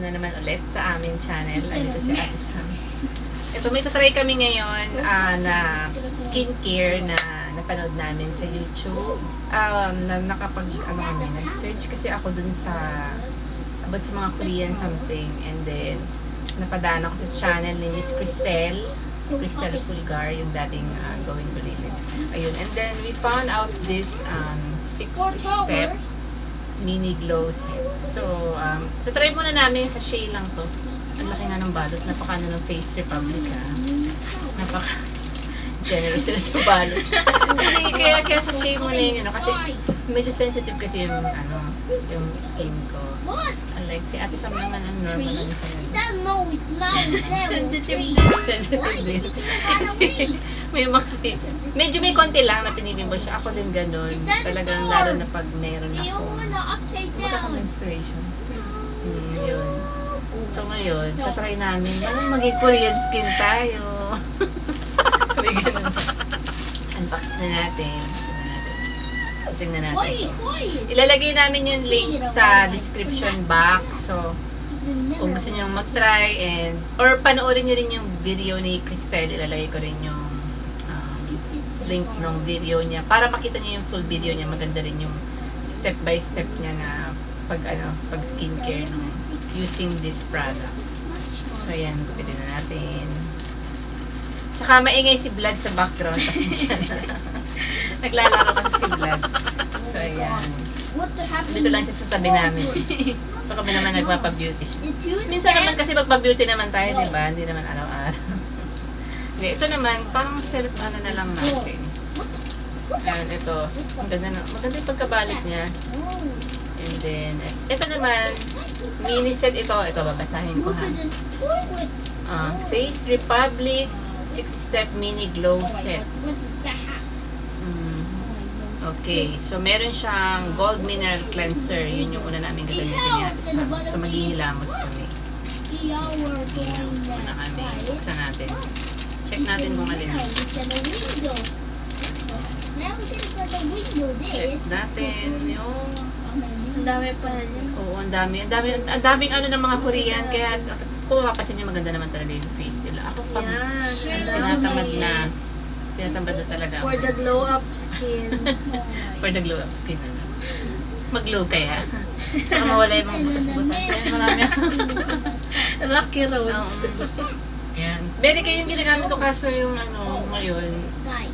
na naman ulit sa aming channel. Andito si Ate Sam. Ito, may tatry kami ngayon na skincare na napanood namin sa YouTube. Na nag-search kasi ako dun sa about sa mga Korean something. And then, napadaan ako sa channel ni Miss Cristel Fulgar, yung dating Going Balilid. Ayun. And then, we found out this 6-step mini glow set. So, tatry muna namin sa Shea lang to. Ang laki nga ng balot. Napaka ng Face Republic, ha. Napaka generous sila sa balot. kaya sa Shea muna yung, kasi medyo sensitive kasi yung, yung skin ko. Unlike si Ate Sam naman, ang normal lang sa'yo. Sensitive din. Kasi may medyo may konti lang na pinipimple siya. Ako din ganun. Talagang lalo na pag meron ako menstruation. Yun. So ngayon, tatry namin. Maging Korean skin tayo. May ganun. Unbox na natin. So tingnan natin. Ilalagay namin yung link sa description box. So, kung gusto nyo mag-try or panoorin nyo rin yung video ni Cristel, ilalagay ko rin yung link ng video niya para makita niyo yung full video niya. Maganda rin yung step by step niya na pag skincare using this product. So ayan, gupitin na natin. Tsaka maingay si Vlad sa background kasi naglalaro kasi si Vlad. So ayan. Dito lang siya sa tabi namin. So kami naman nagpapa-beauty siya. Minsan naman kasi magpa-beauty naman tayo, di ba? Hindi naman araw-araw. Hindi, ito naman, parang self na lang natin. Ayan, ito. Maganda yung pagkabalit niya. And then, ito naman, mini set ito. Ito, babasahin ko ha. Face Republic 6-step mini glow set. Okay, so meron siyang gold mineral cleanser. Yun yung una namin gagamitin niya. So maghihilamos kami. Hilamos muna kami. Buksan natin. Check natin kung alin. Check natin yung... Ang dami pala niya. Oo, ang daming ng mga Korean. Kaya kung mapapasin niyo, maganda naman talaga yung face nila. Ako pag tinatamad na talaga. For the glow up skin. For the glow up skin. Mag-glow kaya. Para mawala yung mga butas-butas. Marami. Rocky road. Yan. Very kayo yung ginagamit ko kaso yung ngayon,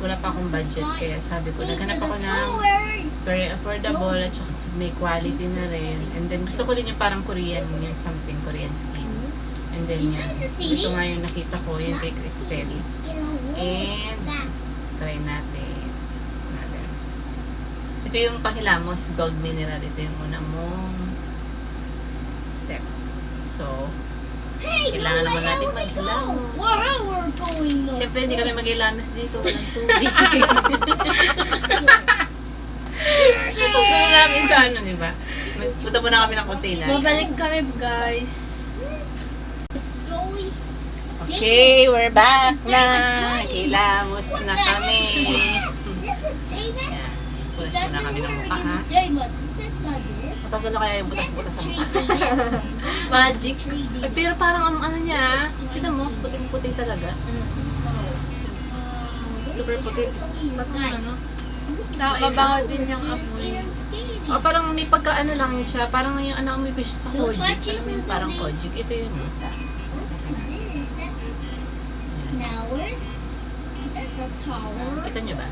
wala pa akong budget kaya sabi ko, naghanap ako ng very affordable at saka may quality na rin. And then gusto ko rin yung parang Korean, yung something Korean skin. And then yan. Ito nga yung nakita ko, yung kay Cristel. And try natin. Ito yung panghilamos, gold mineral. Ito yung una mong step. So, kailangan naman natin maghilamos. Siyempre, hindi kami maghilamos dito. Walang tubig. Pagkano namin sa diba? Punta po na kami ng kusina. Babalik kami, guys. Okay, we're back na. Hilamos na kami. Yan. Pulas muna kami ng mukha, ha? Matagal na kaya yung butas-butas sa mukha. Magic. Ay, pero parang ang niya, tignan mo, puting-puting talaga. Super puti. Nakakabango din yung amoy. Parang may pagka lang siya. Parang yung amoy ko siya sa Kojic. Alam mo yung parang Kojic. Ito yun. Kita nyo ba?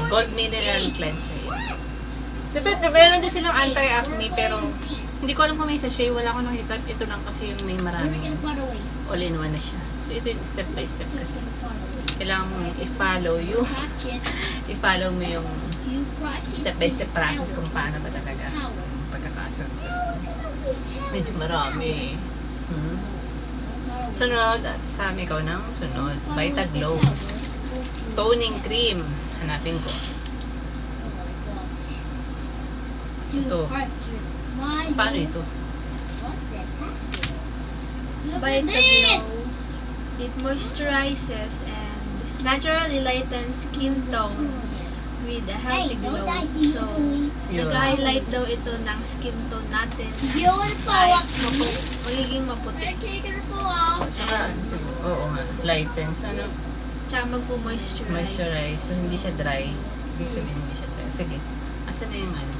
Gold mineral cleanser. Meron din silang anti-acne pero hindi ko alam kung may sachet. Wala ko nakita. Ito lang kasi yung may maraming all-in-one na siya. So ito yung step by step kasi. Kailangan mong i-follow mo yung step by step process kung paano ba talaga pagkakasunod. Medyo marami. Sunod, at sa amin ikaw ng sunod. Vitaglow toning cream. Hanapin ko. Ito. Paano ito? Vitaglow. It moisturizes and naturally lightens skin tone with a healthy glow. So, Yun. nag-highlight daw ito ng skin tone natin. Beautiful. Kahit magiging maputi. Tsaka, oo nga, lightens. Ano, Tsaka magpo-moisturize. moisturize. So, hindi siya dry. Ibig sabihin, hindi siya dry. Sige, asan na yung ano?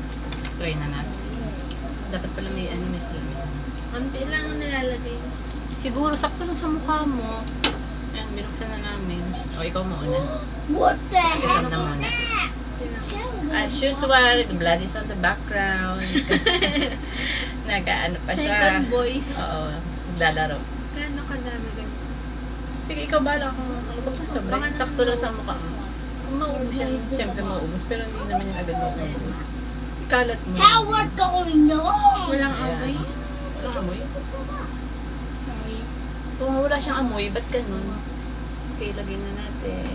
Try na natin. Dapat pala may ano, may salamin. Konti lang ang nilalagay. Siguro, sakto lang sa mukha mo. Ayan, binuksan na namin. O, ikaw mauna. What the Isang heck na is muna. that? As usual, the blood is on the background. Kasi, nag-ano pa siya. Second voice. Oo, naglalaro. Gano'n kadami ganito? Sige, ikaw bahala kung ano ba pa sobra. Sakto lang sa mukha mo. Kung maubos yan, siyempre maubos. Pero hindi naman yan agad maubos. Ikalat mo. How we're going on? Walang Ayan. amoy. Walang amoy? Kung wala siyang amoy, ba't ganun? Okay, lagay na natin.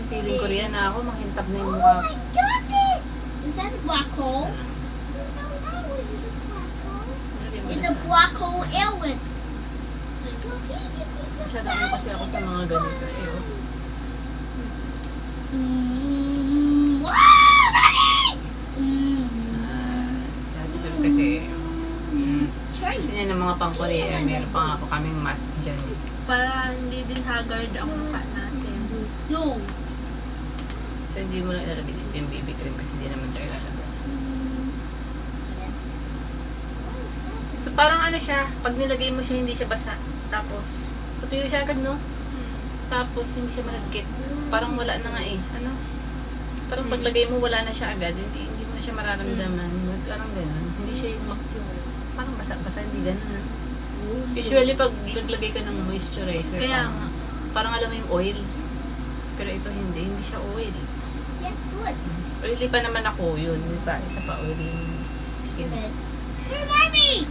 Feeling ko rin na ako, makintab na yung Oh mukha my ko. goodness! Is that a black hole? No, how is it a black hole? Lagay mo It's na a sa- black hole alien. Masyado ano kasi ako sa mga ganito eh. Oh. Sabi ko kasi, kasi niya ng mga pang-Korea, meron pa nga po kaming mask dyan. Eh. Para hindi din haggard ang mukha natin. No. So hindi mo lang ilalagay dito yung BB cream kasi hindi naman tayo lalabas. So parang ano siya, pag nilagay mo siya hindi siya basa. Tapos, tutuyo siya agad no? Tapos hindi siya malagkit. Parang wala na nga eh. Ano? Parang paglagay mo wala na siya agad. Hindi mo na siya mararamdaman. Parang gano'n. Hindi siya yung parang basa-basa. Hindi gano'n. Usually pag naglagay ka ng moisturizer, Kaya nga. parang alam mo yung oil. Pero ito hindi siya oil. That's good. Oily pa naman ako yun. Di ba? Isa pa oily yung skin. Where's Barbie?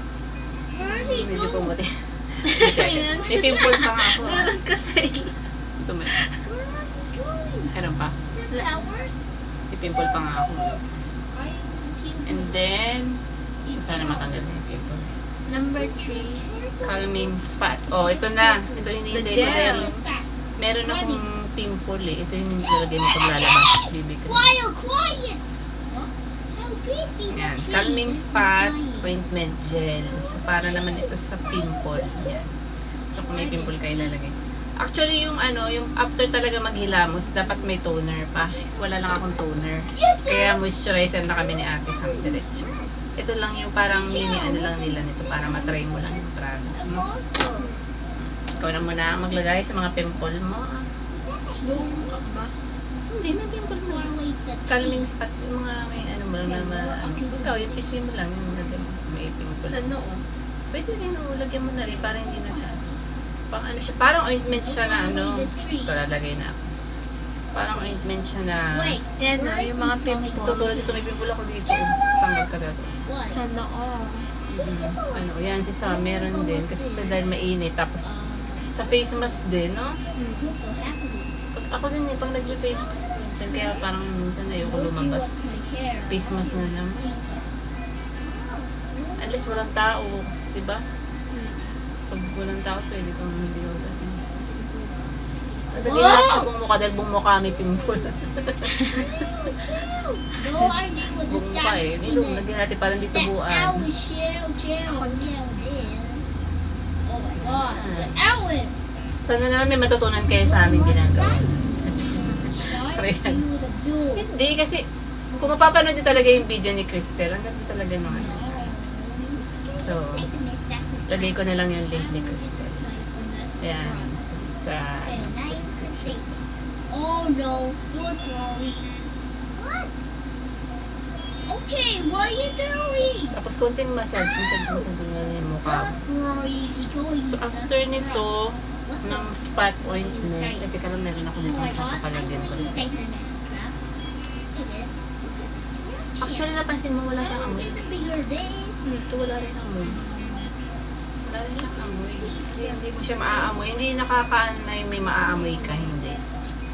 Where's he Medyo going? pumuti. Ayan. May pimple pa nga ako. Meron kasi. Ito may. Where are you going? Meron pa. Is it tower? May pimple pa nga ako. Are And then, so sana matanggal na yung pimple. Number 3. Calming spot. Oh, ito na. Ito yung The hinihintay ko gel. dahil meron akong pimple eh. Ito yung nilalagay mo pag lalabas. BB cream. Quiet! How busy the Yan. tree Calming is spot, giant. ointment gel. So, para naman ito sa pimple. Yan. So, kung may pimple kayo ilalagay. Actually, yung ano, yung after talaga maghilamos, dapat may toner pa. Wala lang akong toner. Yes, sir. Kaya moisturizer na kami ni ate sa diretso. Ito lang yung parang ano lang nila nito para matry mo lang yung product. No? Monster. Ikaw na muna ang maglagay sa mga pimple mo. Buong ka ba? Hindi na pimple mo. Wait, the Calming spot yung mga may ano mo lang na ano. Ikaw, yung pisngi mo lang yung lagay mo. May pimple. Sa noo. Pwede rin lagyan mo na rin para hindi na siya. Pang ano siya, parang ointment siya na ano. Ito lalagay na ako. Parang ointment siya na. Wait, Yan na, yung mga Ito tulad pimples. dito, may pimple ako dito. Tanggal ka dito. what? Sa noo. Ano, yan si Sam, meron din. Kasi sa dahil mainit. Tapos, sa face mask din, no? Pag ako din eh, pag nag-face mask minsan, kaya parang minsan ayoko lumabas. Kasi face mask na naman. At least walang tao, di ba? Pag walang tao, pwede kang hindi wala. Lagyan natin sa buong mukha dahil buong mukha may pimple. No idea what the Buong mukha eh. stats Nilong, lagyan natin parang dito buuan. chill. Oh my god, the Ellen. Sana naman may matutunan kayo sa amin ginagawa. Shine to the blue. Hindi, kasi kung mapapanood niyo talaga yung video ni Cristel, ang ganda talaga nung ano. So, lagay ko na lang yung link ni Cristel. Ayan. Sa description. Oh no, don't worry. What? Okay, what are you doing? Tapos konting massage na yung mukha. Don't worry, we're going So, to after nito, What the- ng spot ointment, kasi ka lang meron ako dito Oh my god, nakapalagyan ko. take your neck. Take it. Actually, napansin mo, wala siyang amoy. Look at the bigger this. Ito wala rin amoy. Wala rin siyang amoy. Kasi hindi mo siya maaamoy. Hindi nakakaano na yung may maaamoy ka, hindi.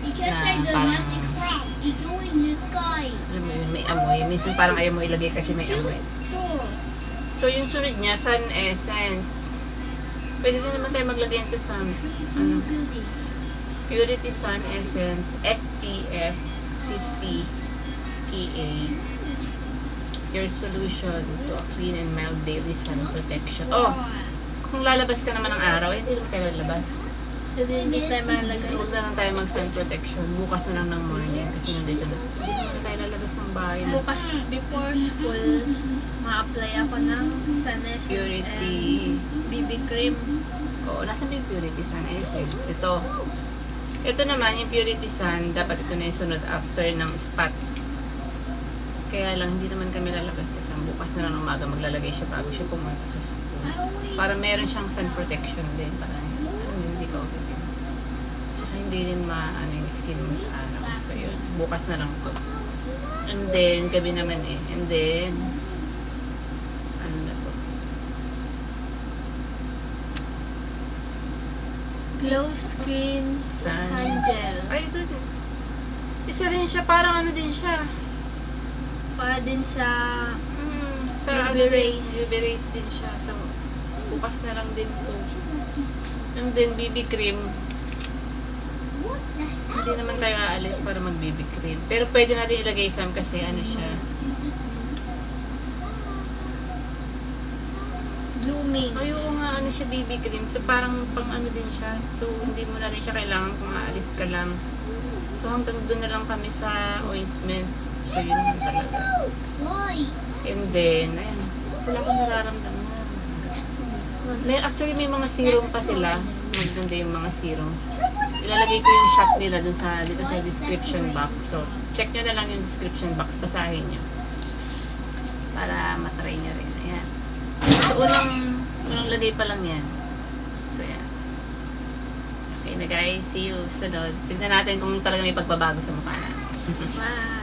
Because Na I do parang- nothing wrong. You're doing this guy. Alam mo yun, may amoy. Minsan parang ayaw mo ilagay kasi may Choose amoy. a store. So, yung sunod niya, Sun Essence. Pwede din naman tayo maglagay ito sa ano, Beauty. Purity Sun Essence SPF 50 PA. Your solution to a clean and mild daily sun protection. Oh, kung lalabas ka naman ng araw, hindi naman tayo lalabas. Hindi tayo malagay. Huwag na lang tayo mag-sun protection. Bukas na lang ng morning kasi nandito na. Hindi naman tayo lalabas ng bahay. Bukas, before school, ma-apply ako ng Sun Essence Purity. and BB cream. Oo, nasa may Purity Sun Essence. Ito. Ito naman, yung Purity Sun, dapat ito na yung sunod after ng spot. Kaya lang, hindi naman kami lalabas sa bukas na lang ng umaga maglalagay siya bago siya pumunta sa school. Para meron siyang sun protection din. Para hindi ka okay din. Tsaka hindi din yung skin mo sa araw. So yun, bukas na lang to. And then, gabi naman eh. And then, ano na to? Glow Screen Sun. Hand Gel. Ay, ito din. Isa din siya, parang ano din siya. Para din sa Sa UV rays. UV rays din siya. So, bukas na lang din to. And then, BB cream. What's that? Hindi naman tayo aalis para mag BB cream. Pero pwede natin ilagay Sam kasi ano siya. blooming. Ay, oo nga, ano siya BB cream. So, parang pang ano din siya. So, hindi mo na rin siya kailangan kung aalis ka lang. So, hanggang doon na lang kami sa ointment. So, yun lang talaga. Boys. And then, ayan. Wala akong nararamdaman. Actually, may mga serum pa sila. Maganda yung mga serum. Ilalagay ko yung shop nila dun sa, dito sa description box. So, check nyo na lang yung description box. Basahin nyo. Para matry nyo rin. Ayan. So, unang lagay pa lang yan. So, ayan. Okay na guys. See you sunod. Tignan natin kung talaga may pagbabago sa mukha na. Bye!